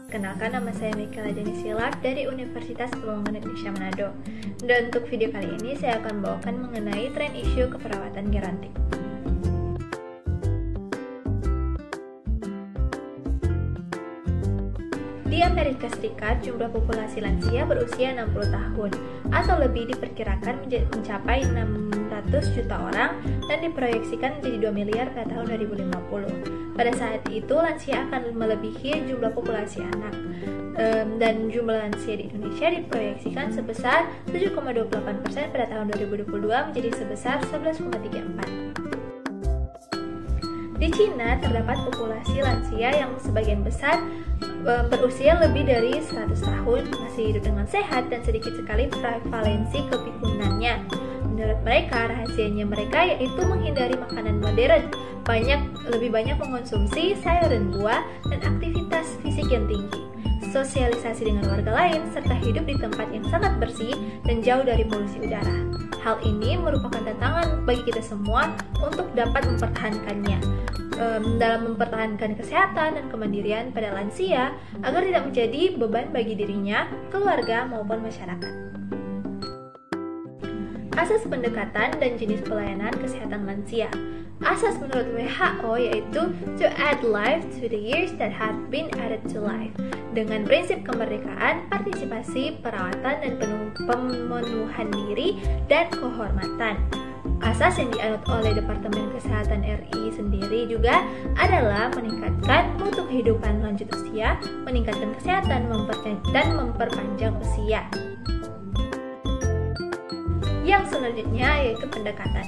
Kenalkan, nama saya Michaela Denisila dari Universitas Pembangunan Indonesia Manado. Dan untuk video kali ini saya akan membawakan mengenai tren isu keperawatan gerontik. Di Amerika Serikat, jumlah populasi lansia berusia 60 tahun atau lebih diperkirakan mencapai 600 juta orang dan diproyeksikan menjadi 2 miliar pada tahun 2050. Pada saat itu, lansia akan melebihi jumlah populasi anak. Dan jumlah lansia di Indonesia diproyeksikan sebesar 7,28% pada tahun 2022 menjadi sebesar 11,34%. Di Cina, terdapat populasi lansia yang sebagian besar berusia lebih dari 100 tahun, masih hidup dengan sehat dan sedikit sekali prevalensi kepikunannya. Menurut mereka, rahasianya mereka yaitu menghindari makanan modern, lebih banyak mengonsumsi sayur dan buah, dan aktivitas fisik yang tinggi, sosialisasi dengan warga lain, serta hidup di tempat yang sangat bersih dan jauh dari polusi udara. Hal ini merupakan tantangan bagi kita semua untuk dapat mempertahankannya dalam mempertahankan kesehatan dan kemandirian pada lansia agar tidak menjadi beban bagi dirinya, keluarga, maupun masyarakat. Asas pendekatan dan jenis pelayanan kesehatan lansia. Asas menurut WHO yaitu to add life to the years that have been added to life, dengan prinsip kemerdekaan, partisipasi, perawatan, dan pemenuhan diri dan kehormatan. Asas yang dianut oleh Departemen Kesehatan RI sendiri juga adalah meningkatkan mutu kehidupan lanjut usia, meningkatkan kesehatan, dan memperpanjang usia. Yang selanjutnya yaitu pendekatan.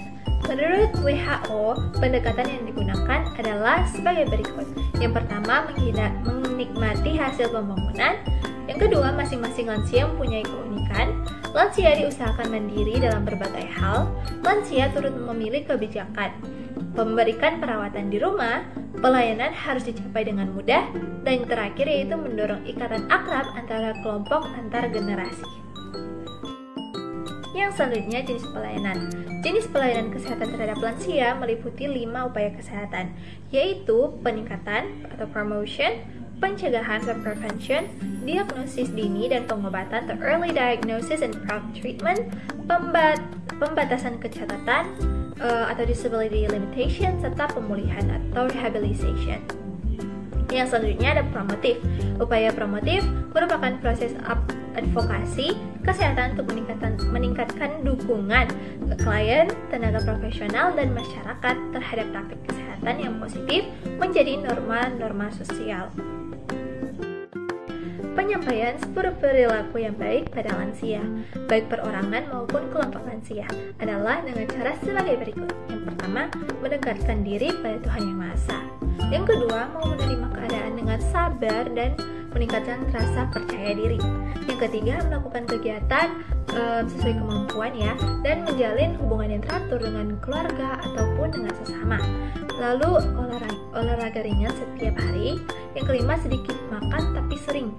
Menurut WHO, pendekatan yang digunakan adalah sebagai berikut. Yang pertama, menikmati hasil pembangunan. Yang kedua, masing-masing lansia mempunyai keunikan. Lansia diusahakan mandiri dalam berbagai hal. Lansia turut memilih kebijakan. Memberikan perawatan di rumah. Pelayanan harus dicapai dengan mudah. Dan terakhir yaitu mendorong ikatan akrab antara kelompok antar generasi. Yang selanjutnya, jenis pelayanan. Jenis pelayanan kesehatan terhadap lansia meliputi 5 upaya kesehatan, yaitu peningkatan atau promotion, pencegahan atau prevention, diagnosis dini dan pengobatan atau early diagnosis and prompt treatment, pembatasan kecacatan atau disability limitation, serta pemulihan atau rehabilitation. Yang selanjutnya ada promotif. Upaya promotif merupakan proses advokasi kesehatan untuk meningkatkan dukungan ke klien, tenaga profesional, dan masyarakat terhadap praktik kesehatan yang positif menjadi norma-norma sosial. Penyampaian perilaku yang baik pada lansia, baik perorangan maupun kelompok lansia, adalah dengan cara sebagai berikut. Yang pertama, mendekatkan diri pada Tuhan Yang Maha Esa. Yang kedua, mau menerima keadaan dengan sabar dan meningkatkan rasa percaya diri. Yang ketiga, melakukan kegiatan sesuai kemampuan dan menjalin hubungan yang teratur dengan keluarga ataupun dengan sesama. Lalu olahraga ringan setiap hari. Yang kelima, sedikit makan tapi sering,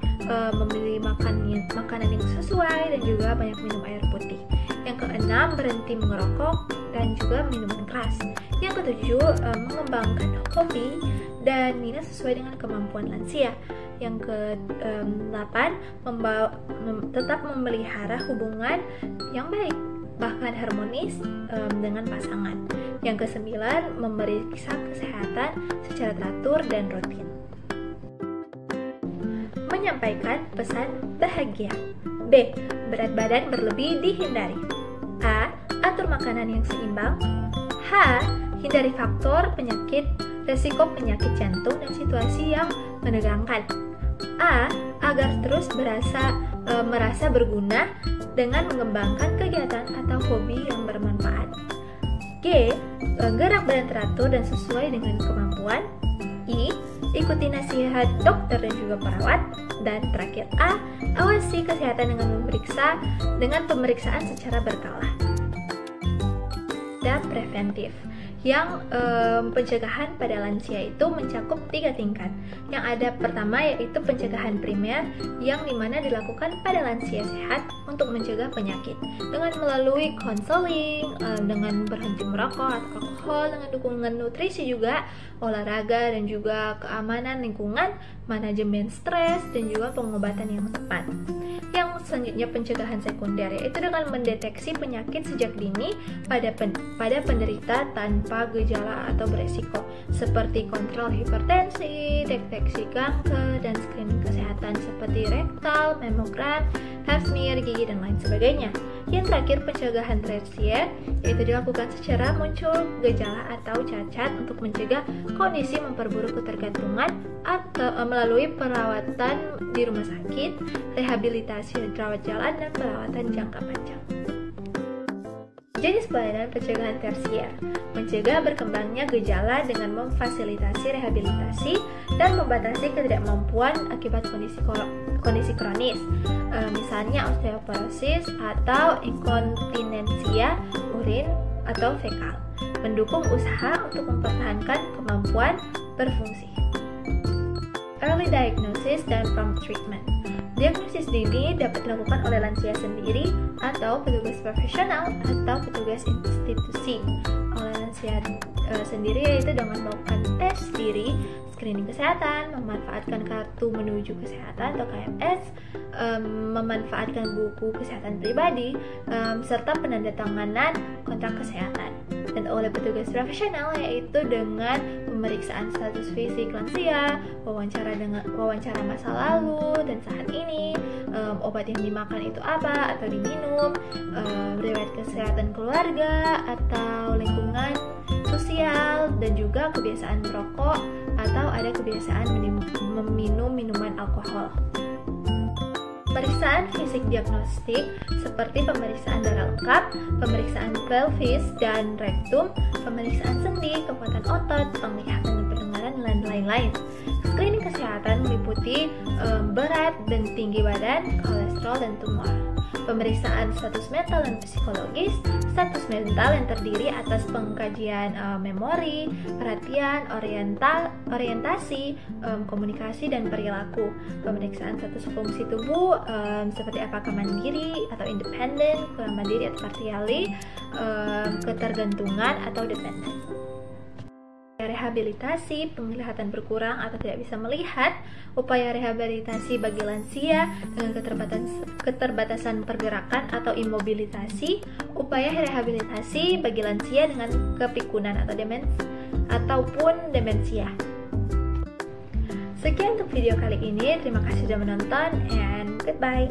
memilih makanan yang sesuai dan juga banyak minum air putih. Yang keenam, berhenti merokok dan juga minuman keras. Yang ketujuh, mengembangkan hobi dan minat sesuai dengan kemampuan lansia. Yang ke-8, tetap memelihara hubungan yang baik, bahkan harmonis dengan pasangan. Yang ke-9, memeriksa kesehatan secara teratur dan rutin. Menyampaikan pesan bahagia. B. Berat badan berlebih dihindari. A. Atur makanan yang seimbang. H. Hindari faktor resiko penyakit jantung dan situasi yang menegangkan. A. Agar terus merasa berguna dengan mengembangkan kegiatan atau hobi yang bermanfaat. G. Gerak badan teratur dan sesuai dengan kemampuan. I. Ikuti nasihat dokter dan juga perawat. Dan terakhir A. Awasi kesehatan dengan pemeriksaan secara berkala. Dan preventif. yang pencegahan pada lansia itu mencakup 3 tingkat. Yang ada pertama yaitu pencegahan primer, yang dimana dilakukan pada lansia sehat untuk mencegah penyakit dengan melalui konseling, dengan berhenti merokok atau alkohol, dengan dukungan nutrisi juga, olahraga, dan juga keamanan lingkungan, manajemen stres, dan juga pengobatan yang tepat. Yang selanjutnya pencegahan sekunder, yaitu dengan mendeteksi penyakit sejak dini pada penderita tanpa gejala atau beresiko, seperti kontrol hipertensi, deteksi kanker, dan screening kesehatan seperti rektal, mamogram, pap smear, gigi, dan lain sebagainya. Yang terakhir pencegahan tersier, yaitu dilakukan secara muncul gejala atau cacat untuk mencegah kondisi memperburuk ketergantungan atau melalui perawatan di rumah sakit, rehabilitasi rawat jalan, dan perawatan jangka panjang. Jenis pelayanan pencegahan tersier: mencegah berkembangnya gejala dengan memfasilitasi rehabilitasi dan membatasi ketidakmampuan akibat kondisi kronis, misalnya osteoporosis atau inkontinensia urin atau fekal. Mendukung usaha untuk mempertahankan kemampuan berfungsi. Early diagnosis dan prompt treatment. Diagnosis dini dapat dilakukan oleh lansia sendiri atau petugas profesional atau petugas institusi. Oleh lansia sendiri yaitu dengan melakukan tes diri, screening kesehatan, memanfaatkan kartu menuju kesehatan atau KMS, memanfaatkan buku kesehatan pribadi, serta penandatanganan kontrak kesehatan. Dan oleh petugas profesional yaitu dengan pemeriksaan status fisik lansia, wawancara masa lalu dan saat ini, obat yang dimakan itu apa atau diminum, riwayat kesehatan keluarga atau lingkungan sosial, dan juga kebiasaan merokok atau ada kebiasaan meminum minuman alkohol. Pemeriksaan fisik diagnostik seperti pemeriksaan darah lengkap, pemeriksaan pelvis dan rektum, pemeriksaan sendi, kekuatan otot, penglihatan dan pendengaran, dan lain-lain. Screening kesehatan meliputi berat dan tinggi badan, kolesterol, dan tumor. Pemeriksaan status mental dan psikologis. Status mental yang terdiri atas pengkajian memori, perhatian, orientasi, komunikasi, dan perilaku. Pemeriksaan status fungsi tubuh seperti apakah mandiri atau independen, kurang mandiri atau partially, ketergantungan atau dependen. Rehabilitasi, penglihatan berkurang atau tidak bisa melihat, upaya rehabilitasi bagi lansia dengan keterbatasan pergerakan atau imobilisasi, upaya rehabilitasi bagi lansia dengan kepikunan atau demensia. Sekian untuk video kali ini, terima kasih sudah menonton, and goodbye.